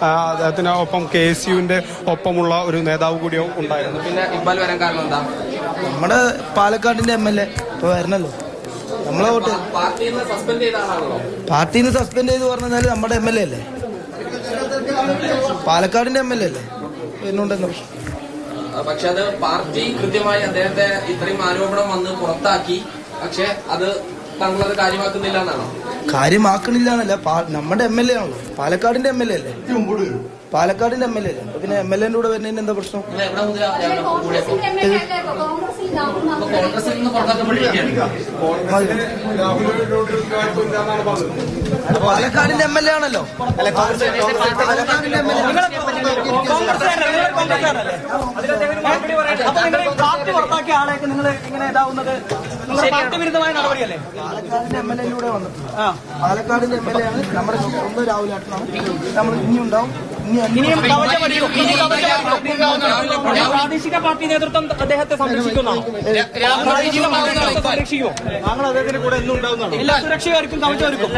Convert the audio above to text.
അദ്ദേഹത്തിന് ഒപ്പം KSUവിന്റെ ഒപ്പമുള്ള ഒരു നേതാവ് കൂടിയോ ഉണ്ടായിരുന്നു. പിന്നെ ഇക്ബാൽ വരാൻ കാരണം എന്താ? നമ്മുടെ പാലക്കാടിന്റെ MLA ഇപ്പൊ വരണല്ലോ. നമ്മളെ വോട്ട് പാർട്ടിന്ന് സസ്പെൻഡ് ചെയ്ത ആളാണല്ലോ. പാർട്ടിന്ന് സസ്പെൻഡ് ചെയ്ത് പറഞ്ഞാല് നമ്മുടെ MLA അല്ലേ, പാലക്കാടിന്റെ MLA അല്ലേ, എന്നുണ്ടെന്ന പ്രശ്നം. പക്ഷെ അത് പാർട്ടി കൃത്യമായി അദ്ദേഹത്തെ ഇത്രയും ആരോപണം വന്ന് പുറത്താക്കി. പക്ഷെ അത് താങ്കളത് കാര്യമാക്കുന്നില്ല എന്നാണോ? കാര്യമാക്കണില്ല എന്നല്ല, നമ്മുടെ MLA ആണല്ലോ, പാലക്കാടിന്റെ MLA അല്ലേ, പാലക്കാടിന്റെ MLA അല്ലേ. പിന്നെ MLA കൂടെ വരുന്നതിന് എന്താ പ്രശ്നം? പാലക്കാടിന്റെ MLA ആണല്ലോ. പാർട്ടി പുറത്താക്കിയ ആളേക്ക് നിങ്ങൾ ഇങ്ങനെ ഇതാവുന്നത് പാർട്ടി വിരുദ്ധമായ നടപടിയല്ലേ? പാലക്കാടിന്റെ MLA വന്നിട്ടുണ്ട്. പാലക്കാടിന്റെ MLA ആണ് നമ്മുടെ സ്വന്തം രാഹുൽ ആട്ടനാണ്. നമ്മൾ ഇനിയുണ്ടാവും, ഇനിയും പ്രാദേശിക പാർട്ടി നേതൃത്വം അദ്ദേഹത്തെ സംരക്ഷിക്കുന്നതാണോ? സംരക്ഷിക്കുമോ? താങ്കൾ അദ്ദേഹത്തിന്റെ കൂടെ എന്നും ഉണ്ടാവുന്നതാണോ? എല്ലാ സുരക്ഷയായിരിക്കും കവചമായിരിക്കും.